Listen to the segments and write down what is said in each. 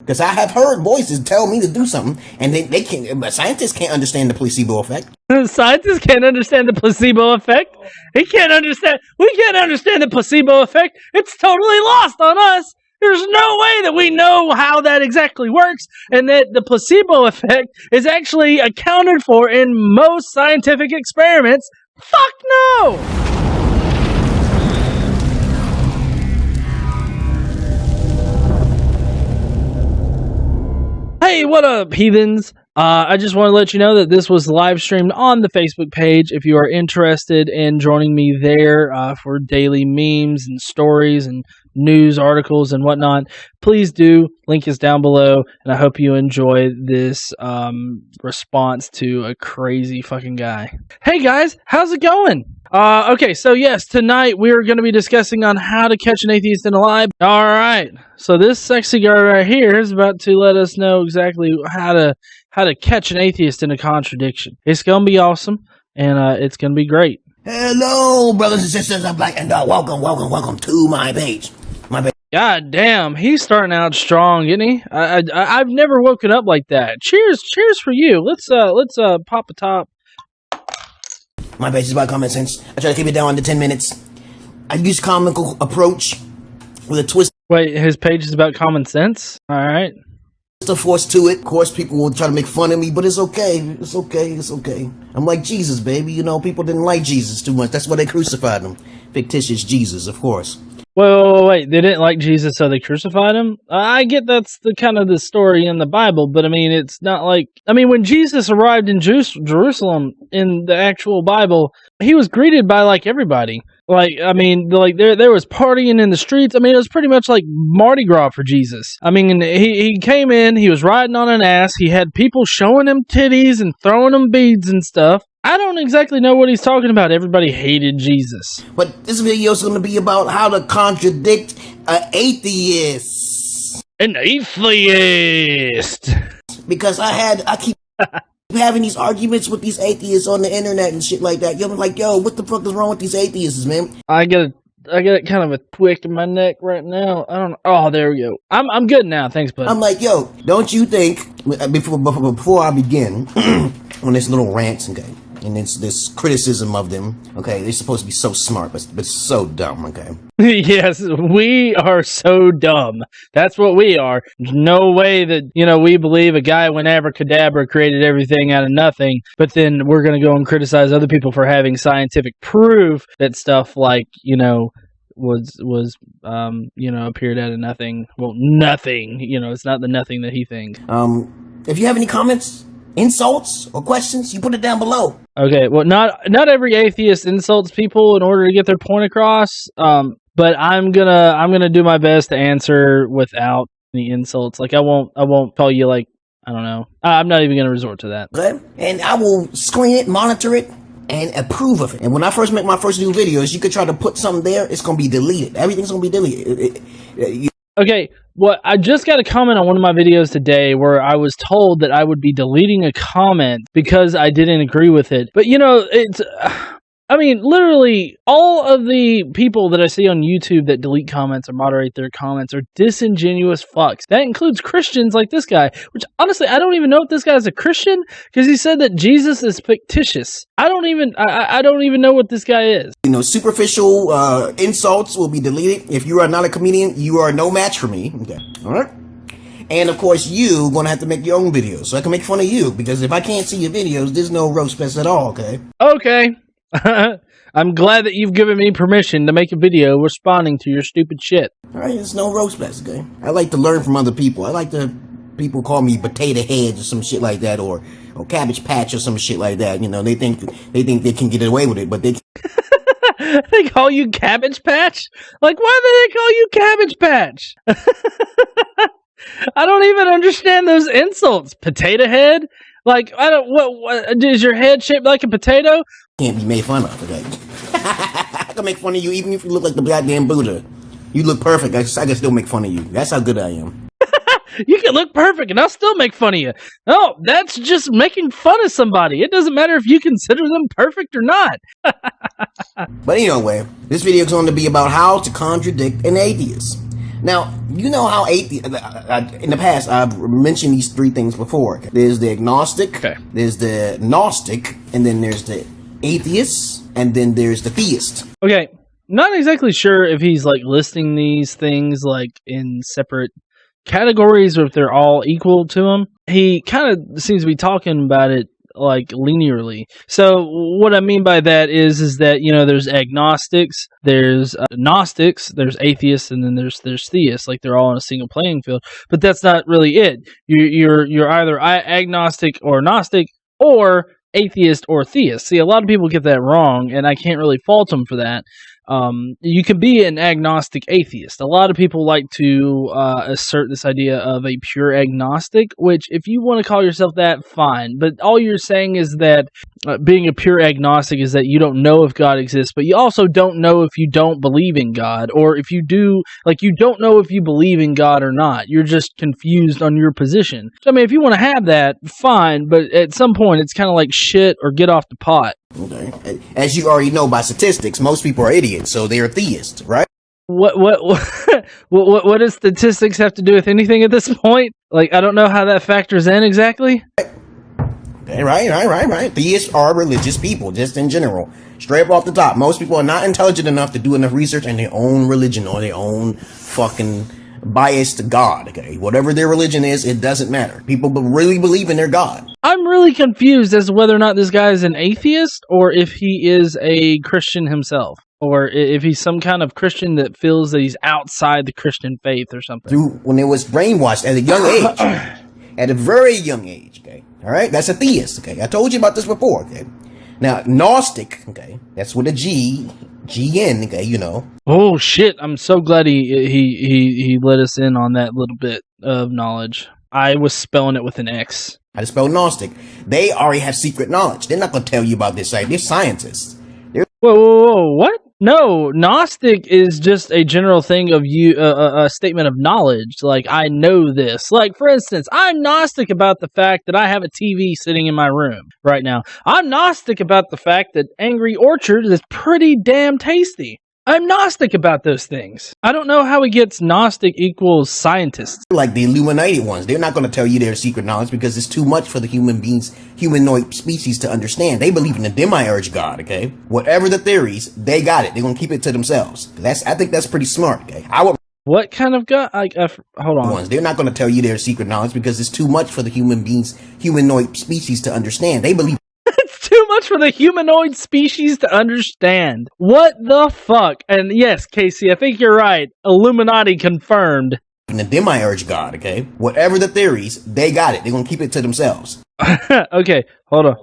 Because I have heard voices tell me to do something, and they can't. But scientists can't understand the placebo effect. Scientists can't understand the placebo effect. He can't understand. We can't understand the placebo effect. It's totally lost on us. There's no way that we know how that exactly works, and that the placebo effect is actually accounted for in most scientific experiments. Fuck no! Hey, what up, heathens? I just want to let you know that this was live streamed on the Facebook page. If you are interested in joining me there for daily memes and stories and news articles and whatnot, please do. Link is down below, and I hope you enjoy this response to a crazy fucking guy. Hey guys, how's it going? Okay, so yes, tonight we're going to be discussing on how to catch an atheist in a lie. Alright, so this sexy guy right here is about to let us know exactly how to catch an atheist in a contradiction. It's going to be awesome, and it's going to be great. Hello, brothers and sisters. I'm Black, and welcome to my page. God damn, he's starting out strong, isn't he? I've never woken up like that. Cheers for you. Let's pop a top. My page is about common sense. I try to keep it down under 10 minutes. I use comical approach with a twist. Wait, his page is about common sense? Alright. A force to it. Of course, people will try to make fun of me, but it's okay. It's okay. It's okay. I'm like Jesus, baby. You know, people didn't like Jesus too much. That's why they crucified him. Fictitious Jesus, of course. Wait. They didn't like Jesus, so they crucified him? I get that's the kind of the story in the Bible, but I mean, it's not like... I mean, when Jesus arrived in Jerusalem in the actual Bible, he was greeted by, like, everybody. Like, I mean, like, there was partying in the streets. I mean, it was pretty much like Mardi Gras for Jesus. I mean, he came in, he was riding on an ass, he had people showing him titties and throwing him beads and stuff. I don't exactly know what he's talking about. Everybody hated Jesus. But this video is going to be about how to contradict an atheist. An atheist! Because I keep having these arguments with these atheists on the internet and shit like that. Yo, I'm like, yo, what the fuck is wrong with these atheists, man? I got kind of a twick in my neck right now. I don't know. Oh, there we go. I'm good now. Thanks, bud. I'm like, yo, don't you think, before I begin on this little rant, okay, and this criticism of them, okay, they're supposed to be so smart, but so dumb, okay? Yes, we are so dumb. That's what we are. There's no way that, you know, we believe a guy went abracadabra, created everything out of nothing, but then we're going to go and criticize other people for having scientific proof that stuff like, you know, appeared out of nothing. Well, nothing. You know, it's not the nothing that he thinks. If you have any comments, insults, or questions, you put it down below. Okay, well, not every atheist insults people in order to get their point across. But I'm gonna do my best to answer without any insults. Like I won't call you like, I don't know. I'm not even gonna resort to that. Okay, and I will screen it, monitor it, and approve of it. And when I first make my first new videos, you could try to put something there, it's gonna be deleted. Everything's gonna be deleted. Okay, well, I just got a comment on one of my videos today where I was told that I would be deleting a comment because I didn't agree with it. But, you know, it's... I mean, literally, all of the people that I see on YouTube that delete comments or moderate their comments are disingenuous fucks. That includes Christians like this guy, which, honestly, I don't even know if this guy is a Christian, because he said that Jesus is fictitious. I don't even know what this guy is. You know, superficial insults will be deleted. If you are not a comedian, you are no match for me. Okay, all right? And, of course, you're going to have to make your own videos, so I can make fun of you, because if I can't see your videos, there's no roast fest at all, okay? Okay. I'm glad that you've given me permission to make a video responding to your stupid shit. Alright, there's no roast fest, okay? I like to learn from other people. I like to people call me potato head or some shit like that, or cabbage patch or some shit like that. You know, they think they can get away with it, but they they call you Cabbage Patch? Like, why do they call you Cabbage Patch? I don't even understand those insults. Potato head? Like, I don't, what is your head shaped like a potato? Can't be made fun of, okay? I can make fun of you even if you look like the goddamn Buddha. You look perfect, I can still make fun of you. That's how good I am. You can look perfect and I'll still make fun of you. No, that's just making fun of somebody. It doesn't matter if you consider them perfect or not. But anyway, this video is going to be about how to contradict an atheist. Now, you know how in the past, I've mentioned these three things before. There's the agnostic, Okay. there's the gnostic, and then there's the atheist, and then there's the theist. Okay, not exactly sure if he's like listing these things like in separate categories or if they're all equal to him. He kind of seems to be talking about it like linearly. So what I mean by that is that, you know, there's agnostics, there's gnostics, there's atheists, and then there's theists. Like they're all on a single playing field. But that's not really it. You're either agnostic or gnostic, or atheist or theist. See, a lot of people get that wrong, and I can't really fault them for that. You can be an agnostic atheist. A lot of people like to assert this idea of a pure agnostic, which if you want to call yourself that, fine. But all you're saying is that being a pure agnostic is that you don't know if God exists, but you also don't know if you don't believe in God, or if you do, like you don't know if you believe in God or not. You're just confused on your position. So, I mean, if you want to have that, fine, but at some point it's kind of like shit or get off the pot. Okay. As you already know by statistics, most people are idiots, so they're theists, right? What does statistics have to do with anything at this point? Like, I don't know how that factors in exactly. Okay, right. Theists are religious people, just in general. Straight up off the top, most people are not intelligent enough to do enough research in their own religion or their own fucking bias to God, okay? Whatever their religion is, it doesn't matter. People really believe in their God. I'm really confused as to whether or not this guy is an atheist or if he is a Christian himself, or if he's some kind of Christian that feels that he's outside the Christian faith or something. When it was brainwashed at a young age, at a very young age, okay? All right? That's a theist, okay? I told you about this before, okay? Now, Gnostic, okay? That's with a G, G-N, okay, you know. Oh, shit. I'm so glad he let us in on that little bit of knowledge. I was spelling it with an X. How to spell Gnostic. They already have secret knowledge. They're not going to tell you about this site. They're scientists. Whoa, what? No, Gnostic is just a general thing of a statement of knowledge. Like, I know this. Like, for instance, I'm Gnostic about the fact that I have a TV sitting in my room right now. I'm Gnostic about the fact that Angry Orchard is pretty damn tasty. I'm Gnostic about those things. I don't know how he gets Gnostic equals scientists. Like the Illuminati ones. They're not going to tell you their secret knowledge because it's too much for the humanoid species to understand. They believe in the demiurge God, okay? Whatever the theories, they got it. They're going to keep it to themselves. I think that's pretty smart, okay? What kind of God? Hold on. They're not going to tell you their secret knowledge because it's too much for the humanoid species to understand. They believe It's too much for the humanoid species to understand. What the fuck? And yes, Casey, I think you're right. Illuminati confirmed. in the demiurge God, okay? Whatever the theories, they got it. They're going to keep it to themselves. Okay, hold on.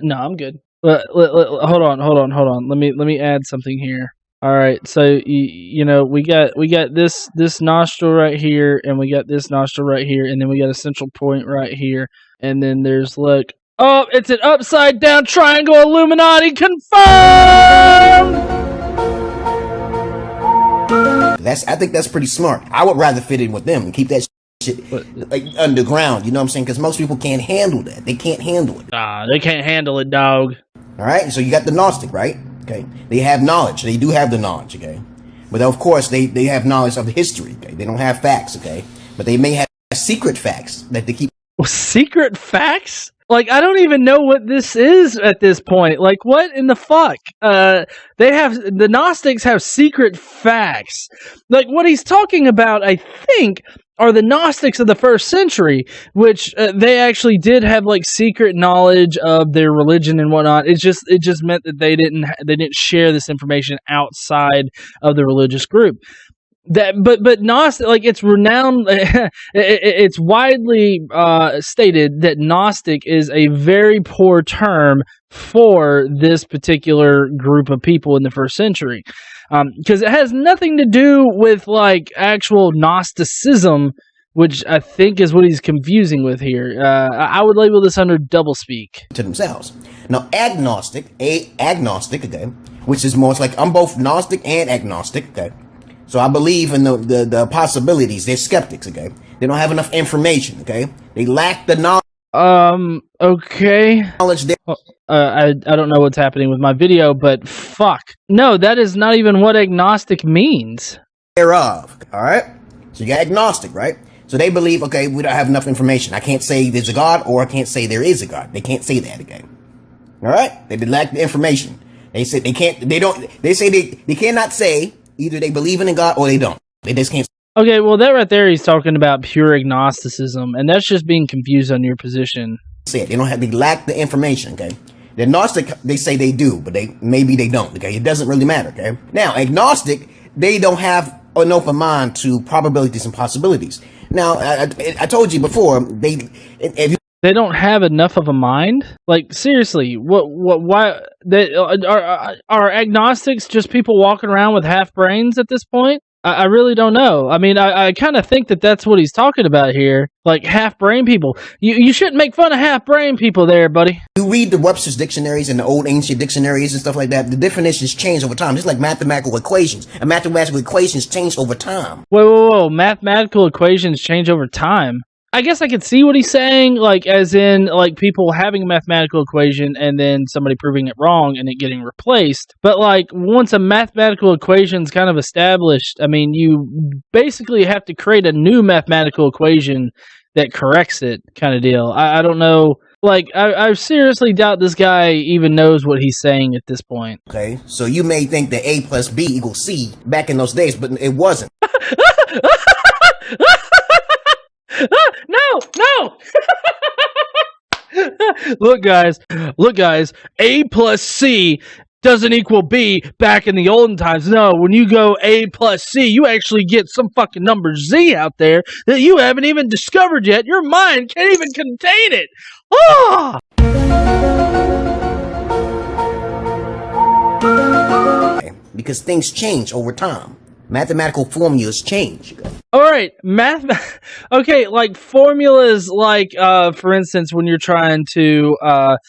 No, I'm good. Hold on. Let me add something here. All right, so you know we got this nostril right here, and we got this nostril right here, and then we got a central point right here, and then there's oh, it's an upside down triangle. Illuminati confirmed. I think that's pretty smart. I would rather fit in with them and keep that shit like underground. You know what I'm saying? Because most people can't handle that. They can't handle it. They can't handle it, dog. All right, so you got the Gnostic, right? Okay, they have knowledge. They do have the knowledge, okay? But of course, they have knowledge of the history, okay? They don't have facts, okay? But they may have secret facts that they keep. Secret facts? Like, I don't even know what this is at this point. Like, what in the fuck? The Gnostics have secret facts. Like, what he's talking about, I think, are the Gnostics of the first century, which they actually did have like secret knowledge of their religion and whatnot. It just meant that they didn't share this information outside of the religious group. But Gnostic, like, it's renowned, it's widely stated that Gnostic is a very poor term for this particular group of people in the first century, because it has nothing to do with like actual Gnosticism, which I think is what he's confusing with here. I would label this under doublespeak. To themselves. Now, agnostic, okay, which is more like I'm both Gnostic and agnostic, okay. So I believe in the possibilities. They're skeptics, okay? They don't have enough information, okay? They lack the knowledge. Okay. I don't know what's happening with my video, but fuck. No, that is not even what agnostic means. Thereof, all right? So you got agnostic, right? So they believe, okay, we don't have enough information. I can't say there's a God, or I can't say there is a God. They can't say that again. All right? They lack the information. They say they can't, they don't, they say they cannot say either they believe in a God or they don't. They just can't. Okay, well, that right there, he's talking about pure agnosticism, and that's just being confused on your position. Say it. They don't have, they lack the information, okay? The agnostic, they say they do, but maybe they don't, okay? It doesn't really matter, okay? Now, agnostic, they don't have an open mind to probabilities and possibilities. Now, I told you before, if they don't have enough of a mind. Like, seriously, why? Are agnostics just people walking around with half brains at this point? I really don't know. I mean, I kind of think that that's what he's talking about here. Like, half-brain people. You shouldn't make fun of half-brain people there, buddy. You read the Webster's dictionaries and the old ancient dictionaries and stuff like that, the definitions change over time. Just like mathematical equations. And mathematical equations change over time. Whoa. Mathematical equations change over time. I guess I could see what he's saying, like, as in, like, people having a mathematical equation and then somebody proving it wrong and it getting replaced. But, like, once a mathematical equation's kind of established, I mean, you basically have to create a new mathematical equation that corrects it, kind of deal. I don't know. Like, I seriously doubt this guy even knows what he's saying at this point. Okay, so you may think that A plus B equals C back in those days, but it wasn't. No! Look, guys, A plus C doesn't equal B back in the olden times. No, when you go A plus C, you actually get some fucking number Z out there that you haven't even discovered yet. Your mind can't even contain it. Ah! Because things change over time. Mathematical formulas change. All right, okay, like formulas, like for instance, when you're trying to,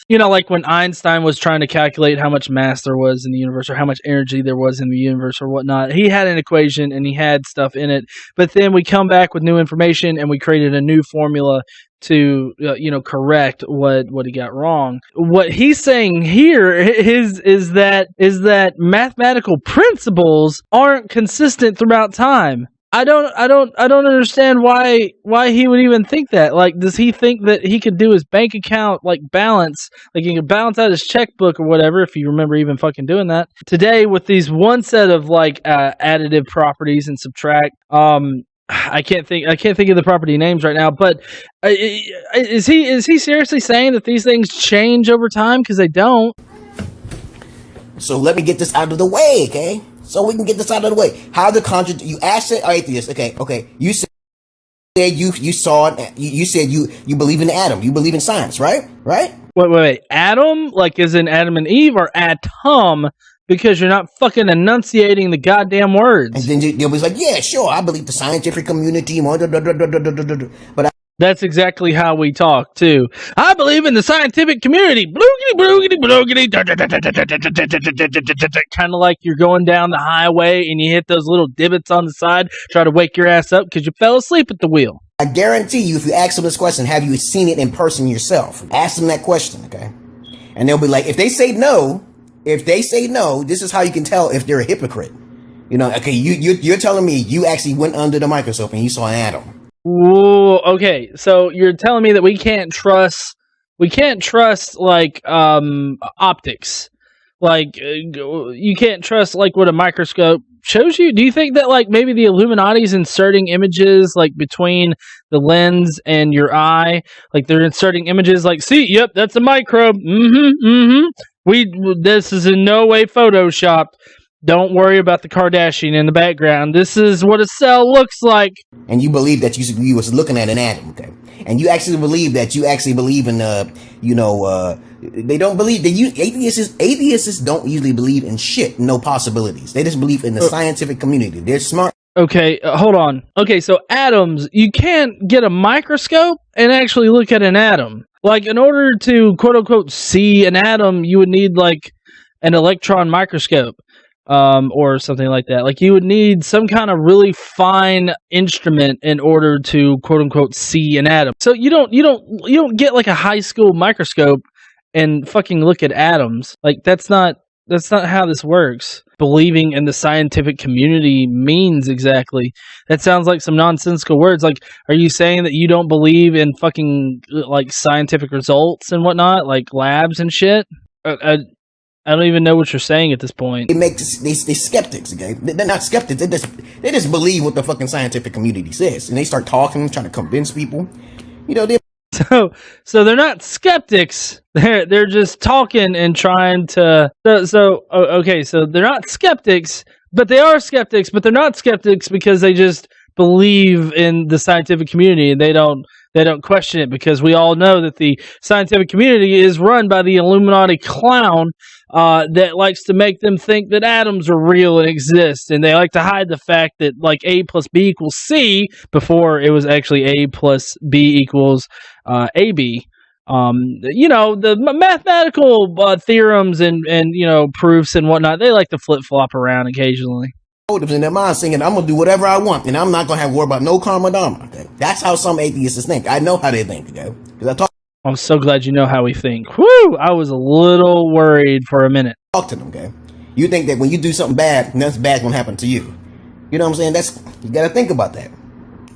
like when Einstein was trying to calculate how much mass there was in the universe or how much energy there was in the universe or whatnot. He had an equation and he had stuff in it, but then we come back with new information and we created a new formula to correct what he got wrong. What he's saying here is that mathematical principles aren't consistent throughout time. I don't understand why he would even think that. Like, does he think that he could do his bank account like balance, like he could balance out his checkbook or whatever, if you remember even fucking doing that today with these one set of like additive properties and subtract. I can't think of the property names right now, but is he seriously saying that these things change over time? Because they don't. So let me get this out of the way, okay? So we can get this out of the way. How the you asked an atheist, okay? You said you saw it. You said you believe in the atom. You believe in science, right? Right? Wait. Atom, like as in Adam and Eve, or atom? Because you're not fucking enunciating the goddamn words. And then they was like, yeah, sure, I believe the scientific community. But that's exactly how we talk, too. I believe in the scientific community. Kind of like you're going down the highway and you hit those little divots on the side, try to wake your ass up because you fell asleep at the wheel. I guarantee you, if you ask them this question, have you seen it in person yourself? Ask them that question, okay? And they'll be like, if they say no, this is how you can tell if they're a hypocrite. Okay, you're telling me you actually went under the microscope and you saw an atom. Ooh, okay. So you're telling me that we can't trust like optics. Like you can't trust like what a microscope shows you. Do you think that like maybe the Illuminati's inserting images like between the lens and your eye? Like they're inserting images like, see, yep, that's a microbe. This is in no way photoshopped. Don't worry about the Kardashian in the background. This is what a cell looks like. And you believe that you was looking at an atom, okay? And you actually believe in, they don't believe that atheists don't usually believe in shit, no possibilities. They just believe in the scientific community. They're smart. Okay, hold on. Okay, so atoms, you can't get a microscope and actually look at an atom. Like, in order to, quote-unquote, see an atom, you would need, like, an electron microscope. Or something like that. Like you would need some kind of really fine instrument in order to quote unquote see an atom. So you don't get like a high school microscope and fucking look at atoms. Like that's not how this works. believing in the scientific community means exactly. That sounds like some nonsensical words. Like, are you saying that you don't believe in fucking like scientific results and whatnot, like labs and shit? I don't even know what you're saying at this point. It makes they skeptics, okay? They're not skeptics. They just believe what the fucking scientific community says, and they start talking, trying to convince people. You know, So they're not skeptics. They're just talking and trying to. Okay. So they're not skeptics, but they are skeptics. But they're not skeptics because they just believe in the scientific community and they don't question it, because we all know that the scientific community is run by the Illuminati clown that likes to make them think that atoms are real and exist, and they like to hide the fact that like A plus B equals C before it was actually A plus B equals AB. You know, the mathematical theorems and you know, proofs and whatnot, they like to flip flop around occasionally. In their mind saying, I'm gonna do whatever I want and I'm not gonna have to worry about no karma dharma. Okay? That's how some atheists think. I know how they think, okay? I'm so glad you know how we think. Woo! I was a little worried for a minute. Talk to them, okay? You think that when you do something bad, nothing bad's gonna happen to you. You know what I'm saying? You gotta think about that.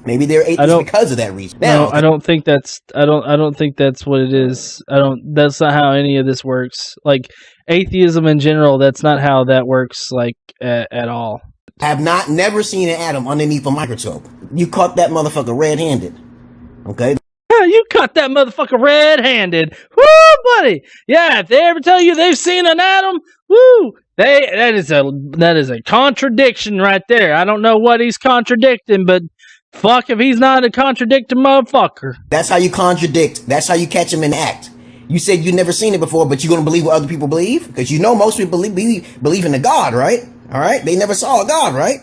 Maybe they're atheists because of that reason. Now, I don't think that's what it is. That's not how any of this works. Like atheism in general, that's not how that works like at all. I have never seen an atom underneath a microscope. You caught that motherfucker red-handed. Okay? You caught that motherfucker red-handed. Woo, buddy. Yeah, if they ever tell you they've seen an atom, woo, that is a contradiction right there. I don't know what he's contradicting, but fuck if he's not a contradicting motherfucker. That's how you contradict. That's how you catch him in the act. You said you've never seen it before, but you're going to believe what other people believe? Because you know most people believe in a God, right? All right? They never saw a God, right?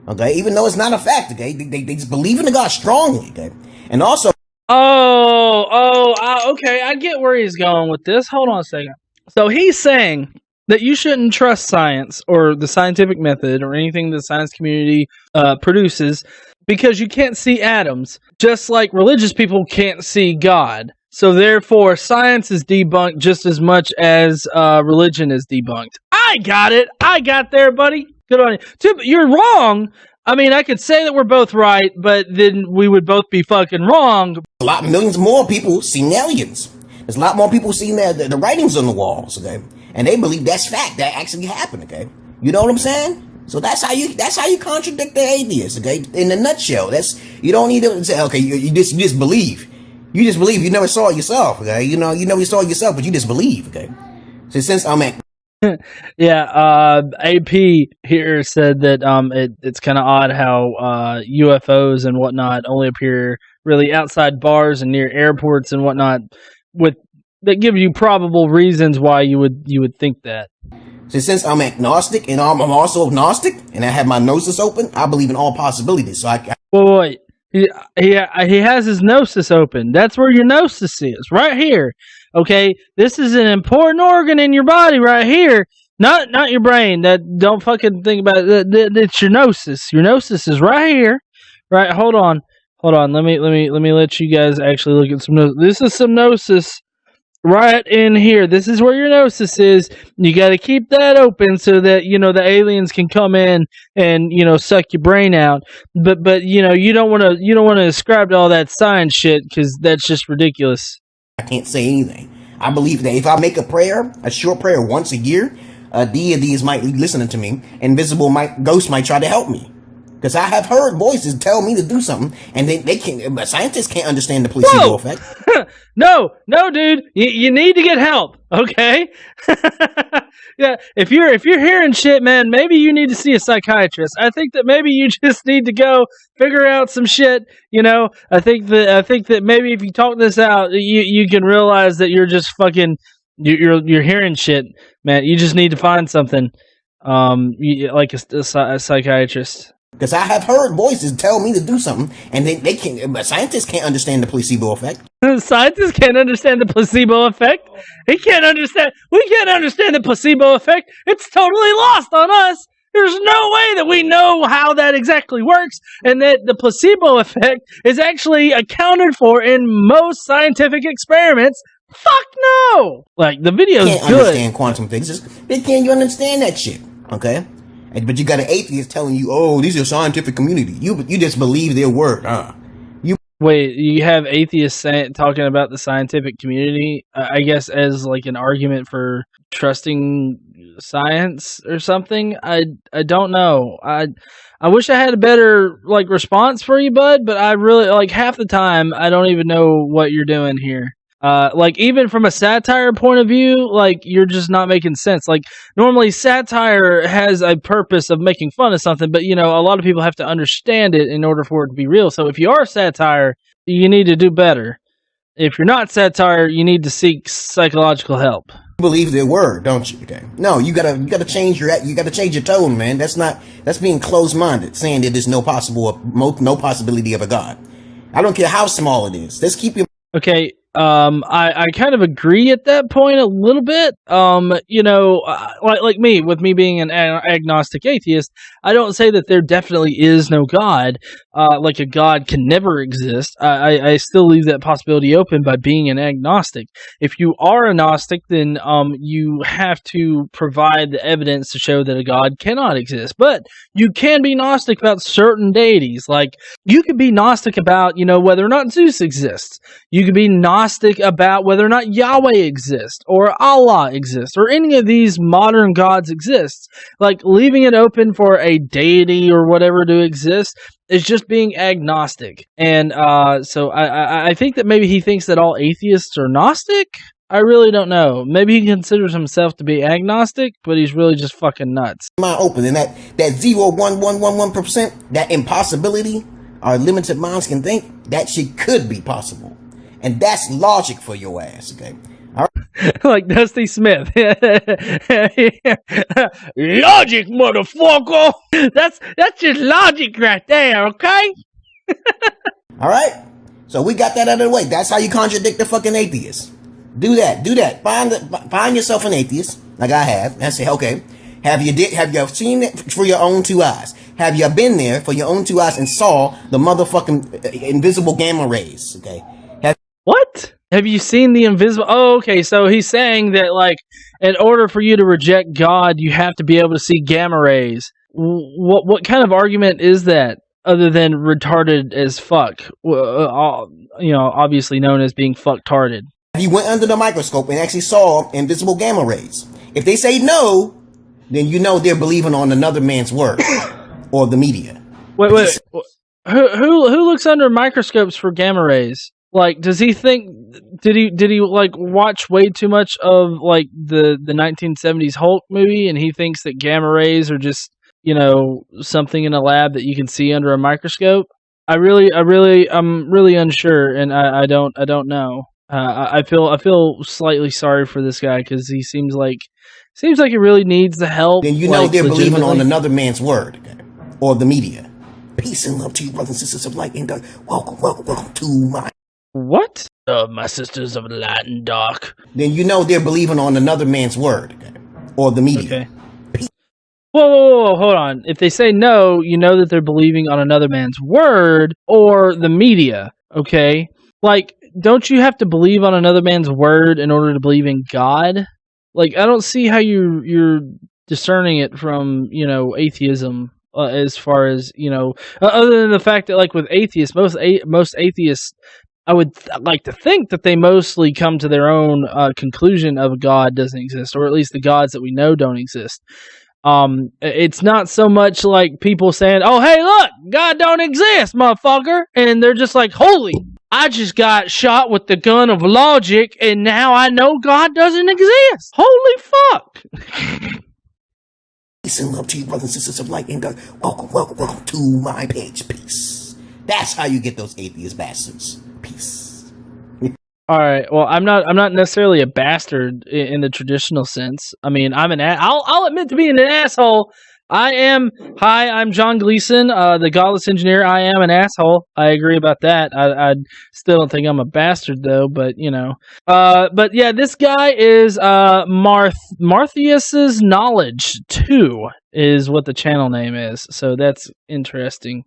Okay? Even though it's not a fact, okay? They just believe in a God strongly, okay? And also... Okay. I get where he's going with this. Hold on a second. So he's saying that you shouldn't trust science or the scientific method or anything the science community produces because you can't see atoms, just like religious people can't see God. So therefore, science is debunked just as much as religion is debunked. I got it. I got there, buddy. Good on you. You're wrong. I mean, I could say that we're both right, but then we would both be fucking wrong. Millions more people seen aliens. There's a lot more people seeing the writings on the walls, okay? And they believe that's fact. That actually happened, okay? You know what I'm saying? So that's how you contradict the atheists, okay? In a nutshell, you don't need to say, okay, you just believe. You just believe. You never saw it yourself, okay? You never saw it yourself, but you just believe, okay? So since I'm at... Yeah, AP here said that it's kind of odd how UFOs and whatnot only appear really outside bars and near airports and whatnot, that give you probable reasons why you would think that. So since I'm agnostic and I'm also agnostic and I have my gnosis open, I believe in all possibilities. So wait. He has his gnosis open. That's where your gnosis is, right here. Okay, this is an important organ in your body right here. Not your brain. Don't fucking think about it. It's your gnosis. Your gnosis is right here. Right. Hold on. Let me let you guys actually look at some gnosis. This is some gnosis right in here. This is where your gnosis is. You got to keep that open so that the aliens can come in and suck your brain out. But you don't want to ascribe to all that science shit because that's just ridiculous. I can't say anything. I believe that if I make a short prayer once a year, deities might be listening to me. Invisible ghosts might try to help me. Because I have heard voices tell me to do something, and they can't. Scientists can't understand the placebo effect. No, dude, you need to get help. Okay, yeah. If you're hearing shit, man, maybe you need to see a psychiatrist. I think that maybe you just need to go figure out some shit. I think that maybe if you talk this out, you can realize that you're just fucking you're hearing shit, man. You just need to find something, like a psychiatrist. Because I have heard voices tell me to do something, and they can't. Scientists can't understand the placebo effect. Scientists can't understand the placebo effect. We can't understand the placebo effect. It's totally lost on us. There's no way that we know how that exactly works, and that the placebo effect is actually accounted for in most scientific experiments. Fuck no! Like, the video's good. Can't understand quantum physics. They can't even understand that shit. Okay. But you got an atheist telling you, oh, these are scientific community. You just believe their word, huh? Wait, you have atheists talking about the scientific community, I guess, as like an argument for trusting science or something? I don't know. I wish I had a better like response for you, bud, but I really like half the time I don't even know what you're doing here. Like even from a satire point of view, like you're just not making sense. Like normally satire has a purpose of making fun of something, but you know, a lot of people have to understand it in order for it to be real. So if you are satire, you need to do better. If you're not satire, you need to seek psychological help. You believe their word, don't you? Okay. No, you gotta change your tone, man. That's being closed-minded, saying that there's no possibility of a God. I don't care how small it is. Let's keep your Okay, I kind of agree at that point a little bit. You know, like me, with me being an agnostic atheist, I don't say that there definitely is no God. Like a God can never exist. I still leave that possibility open by being an agnostic. If you are a Gnostic, then you have to provide the evidence to show that a God cannot exist. But you can be Gnostic about certain deities. Like you could be Gnostic about, you know, whether or not Zeus exists. You could be Gnostic about whether or not Yahweh exists or Allah exists or any of these modern gods exists. Like leaving it open for a deity or whatever to exist is just being agnostic. And so I think that maybe he thinks that all atheists are Gnostic. I really don't know. Maybe he considers himself to be agnostic, but he's really just fucking nuts. mind open, and that 0.1111%, that impossibility our limited minds can think, that shit could be possible. And that's logic for your ass, okay? All right. Like Dusty Smith. Logic, motherfucker! That's just logic right there, okay? All right? So we got that out of the way. That's how you contradict the fucking atheist. Do that. Find yourself an atheist, like I have, and say, okay, have you seen it for your own two eyes? Have you been there for your own two eyes and saw the motherfucking invisible gamma rays, okay? What? Have you seen the invisible? Oh, okay. So he's saying that, like, in order for you to reject God, you have to be able to see gamma rays. What kind of argument is that, other than retarded as fuck? You know, obviously known as being fucktarded. You went under the microscope and actually saw invisible gamma rays. If they say no, then you know they're believing on another man's word or the media. Wait. Who looks under microscopes for gamma rays? Like, does he think? Did he like watch way too much of like the 1970s Hulk movie, and he thinks that gamma rays are just, you know, something in a lab that you can see under a microscope? I'm really unsure, and I don't know. I feel slightly sorry for this guy because he seems like he really needs the help. Then you know they're believing on another man's word, okay? Or the media. Peace and love to you, brothers and sisters of light and dark. Welcome to my. What? My sisters of light and dark. Then you know they're believing on another man's word, okay? Or the media. Okay. Whoa, hold on. If they say no, you know that they're believing on another man's word or the media, okay? Like, don't you have to believe on another man's word in order to believe in God? Like, I don't see how you're discerning it from, you know, atheism, as far as, you know, other than the fact that, like, with atheists, most atheists, I would like to think that they mostly come to their own conclusion of a God doesn't exist, or at least the gods that we know don't exist. It's not so much like people saying, oh, hey, look, God don't exist, motherfucker. And they're just like, holy, I just got shot with the gun of logic, and now I know God doesn't exist. Holy fuck. Peace and love to you, brothers and sisters of light and dark. Welcome to my page. Peace. That's how you get those atheist bastards. Peace. All right. Well, I'm not necessarily a bastard in the traditional sense. I mean, I'll admit to being an asshole. I'm John Gleason, the Godless engineer. I am an asshole. I agree about that. I still don't think I'm a bastard though, but you know. But yeah, this guy is Marthius's Knowledge 2 is what the channel name is. So that's interesting.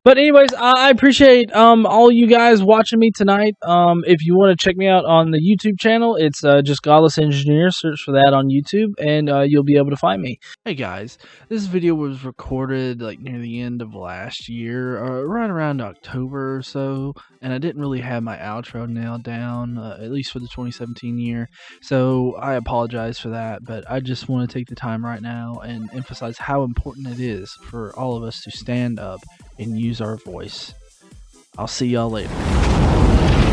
But anyways, I appreciate all you guys watching me tonight. If you want to check me out on the YouTube channel, it's just Godless Engineer. Search for that on YouTube, and you'll be able to find me. Hey guys, this video was recorded like near the end of last year, right around October or so, and I didn't really have my outro nailed down, at least for the 2017 year. So I apologize for that, but I just want to take the time right now and emphasize how important it is for all of us to stand up and use our voice. I'll see y'all later.